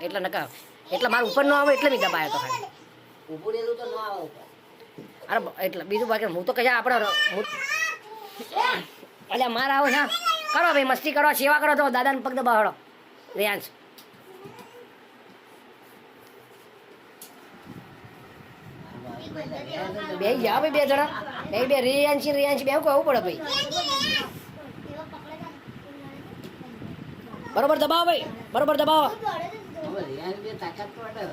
એટલે નકા એટલે મારું ઉપર ન આવે એટલે બી દબાયો તો ખાલી ઉપડેલું તો ન આવે. અરે એટલે બીજું બાકી હું તો કયા આપણે અલ્યા માર આવો છે કરો ભાઈ મસ્તી કરો સેવા કરો તો દાદાને પગ દબાવડો રિયાંશ બે જાઓ ભાઈ બે જણા બે રિયાંશી બે કહું પડે ભાઈ બરોબર દબાવો ભાઈ બરોબર દબાવો તાકાત તો અડે.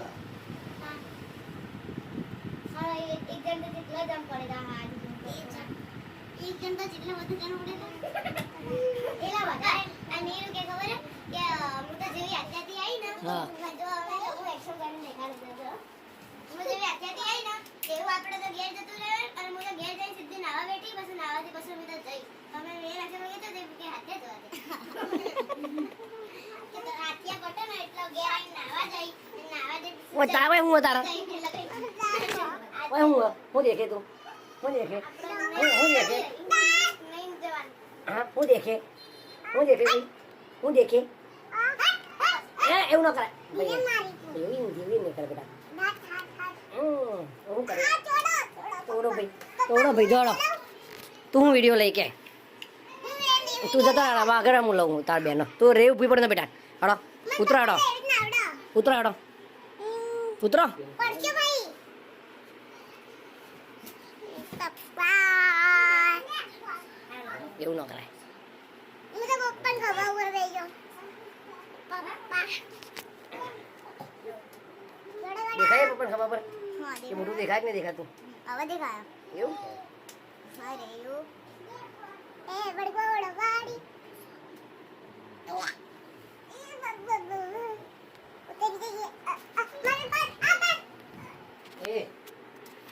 તારે હું તારા હું દેખે તું હું દેખે હું દેખે હા હું દેખે હું દેખે હું દેખે એવું ન કરાય એવી નહીં કરે બેટા હું કરે તોડો ભાઈ દોડો તું હું વિડીયો લઈ કે તું જતા આગળ હું લઉં તાર બેનો તું રે ઉભી પડે ને બેટા હડો ઉતરાડો ઉતરાડો ઉતરો એવું ન કરાય દેખાય પણ ખબર પર કે મોટું દેખાય કે નહીં દેખાતું હવે દેખાય એવું અરે એવું એ બડકો વડવાડી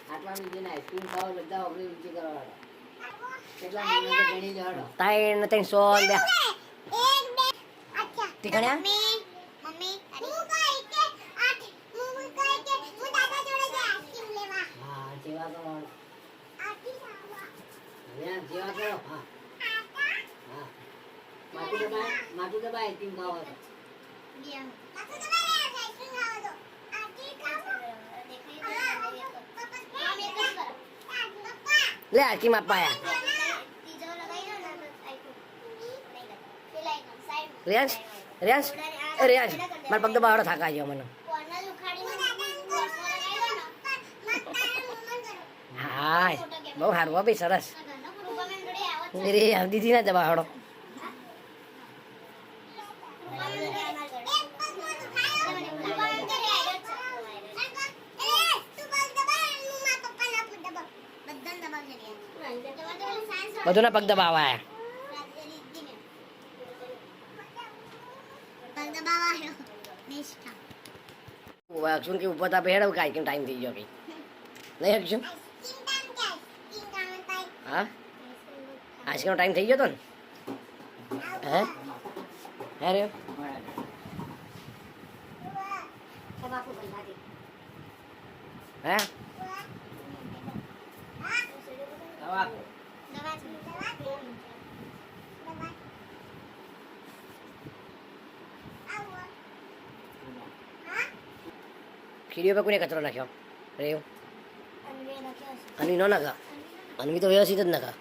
આટલા બીજી આઈસ્ક્રીમ ખાવા બધા આપણે ઊંચી કરવા કેટલા ગણી લેવાડો 300 ઠીકણ્યા મમ્મી હું કહી કે 8 હું કહી કે હું દાદા જોડે જાય આઈસ્ક્રીમ લેવા હા જેવા કરો આટી સાવા જેવા કરો હા હા માટી દબાય આઈસ્ક્રીમ ખાવા તો બિયા માટી દબાય આઈસ્ક્રીમ ખાવા દો આટી ખાવા લે આખી માં પાયા રિયાંશ રિયાંશ રિયાંશ મારા પગ દબાવડો થાકા ગયો મને હા બહુ સારું હો ભાઈ સરસ દીદી ના દબાવડો બધુના પગ દબાવાયા અક્ષુન કે ઉપર તા પહેડ કાઈ કેમ ટાઈમ થઈ ગયો કઈ નહીં અક્ષુન હા આજનો ટાઈમ થઈ ગયો તો ને હે હે રે હે ખીડીઓ પર કોને કચરો નાખ્યો રેવ અનવી ન નાખા અનવી તો વ્યવસ્થિત જ નાખા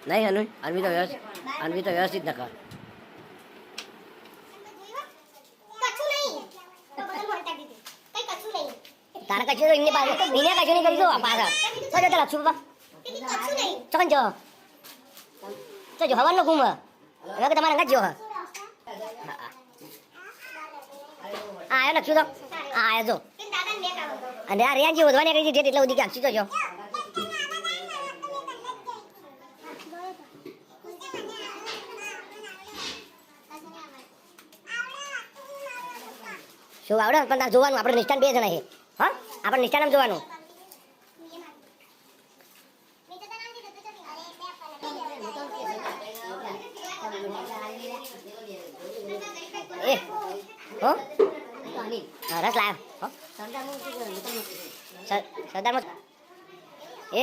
નહીં અનવી તો વ્યવસ્થિત નાખા તારા કચરો તો ઇને પાછો ઇને કચરો નહીં કરી દો પાછા તો જતા લક્ષુ બાપા ચોકન જો તો જો હવાનો ઘૂમ હવે કે તમારા અંગા જો હા આયો લક્ષુ તો આયો જો અને આ રિયાજી વધવાની કરી દીધી એટલે ઉદી કે આક્ષી તો જો શું આવડે પણ તાર જોવાનું આપણે નિષ્ઠાન બે જણા છે હા આપણે નિષ્ઠાન જોવાનું હો તો અનિલ રસ લાવ હો સરદારનું શું કહેવાય? મિત્રનું શું કહેવાય? સરદારમાં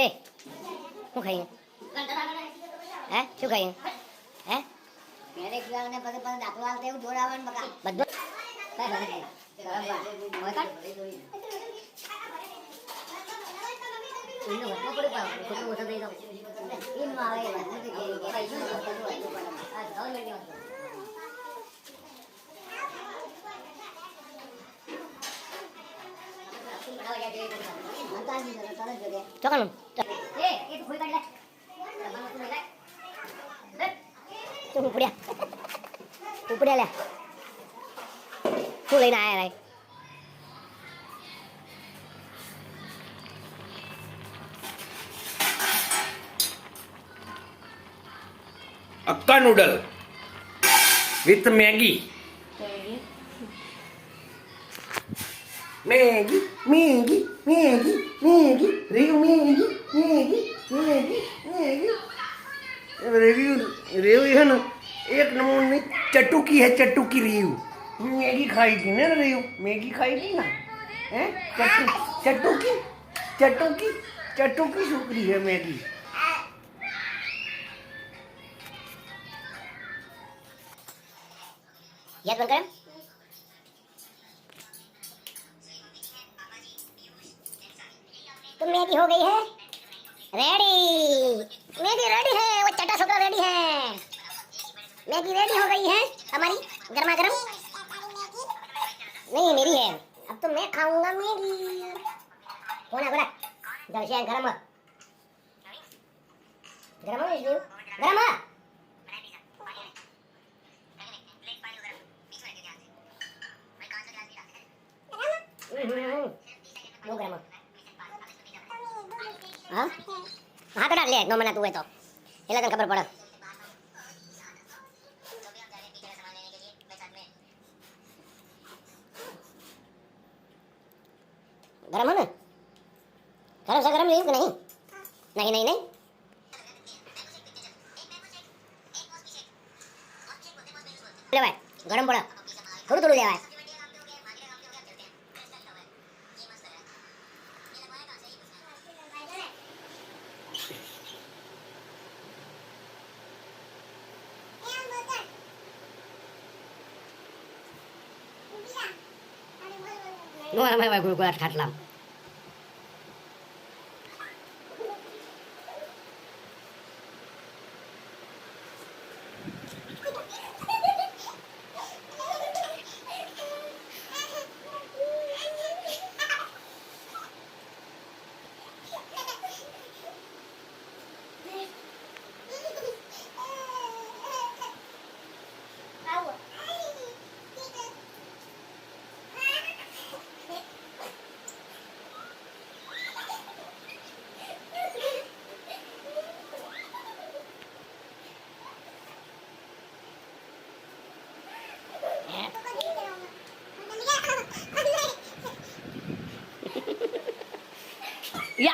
એ શું ખાઈએ હે શું ખાઈએ હે પહેલે ખીલાવને પછી પછી દાખલો આવતો એવું જોર આવે ને બકા. બધું એનો વચમાં પડ્યું પાવ. ખોટું ઓછો થઈ જાવ. એનું આવે એ વચમાં તો કે પૈસું જ વચમાં પડ્યું. આ ગવર્મેન્ટની વસ્તુ. અંતાજી જરા તરત જગે. ચોકાનું એ તો ખોઈ કાઢ લે. તમારું તું લઈ લે. તું ઉપડ્યા લે શું લઈને આયા રે અક્કા noodle with Maggi Maggi Maggi Maggi Maggi રેવ મેગી મેગી મેગી મેગી रेव है ना एक नंबर में चटुकी है चटुकी रेव मैगी खाएगी ना रेव मैगी खाएगी ना हैं चटुकी चटुकी चटुकी छोकरी है मैगी याद बंद करें तो मैगी हो गई है रेडी मैगी रेडी है वो चटा छोकरा रेडी है मैगी रेडी हो गई है हमारी गर्मा गर्म नहीं मेरी है अब तो मैं खाऊंगा मैगी कौन है बड़ा जल से गरम गरम है इसलिए गरम है नो गरम हाँ हाँ तो डाल ले नो मना तू है तो ये लगन खबर पड़ा गरम है ना गरम सा गरम नहीं नहीं नहीं नहीं नहीं ले भाई गरम पड़ा थोड़ा थोड़ा ले भाई नो मैं भाई गुड़ खाटलाम या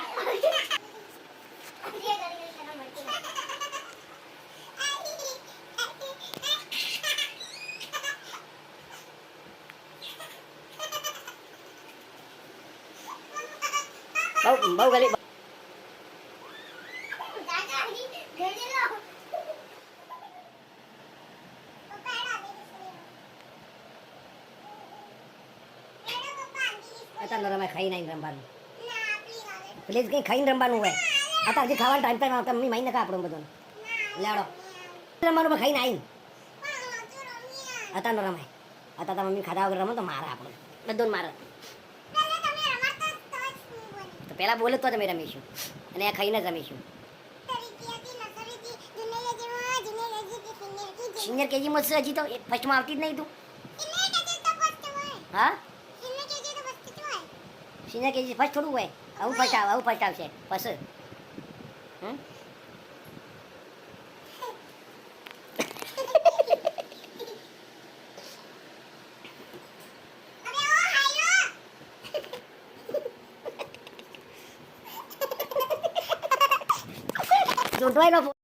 bau kali आता नरम खाई नहीं रंबाનું પ્લીઝ કંઈ ખાઈને રમવાનું હોય આ તો હજી ખાવાનો ટાઈમ પર મમ્મી માઈને કા આપણું બધું લેવડો રમવાનું ખાઈને આવીને હતા ન રમાય હતા તો મમ્મી ખાધા વગર રમો તો મારે આપણું બધું મારે તો પહેલાં બોલે તો તમે રમીશું અને આ ખાઈને જ રમીશું સિનિયર કેજીમાં છે હજી તો ફર્સ્ટમાં આવતી જ નહીં તું હા સિનિયર કેજી ફર્સ્ટ થોડું હોય આવું ફર્સ્ટ આવશે પછી જોડવાય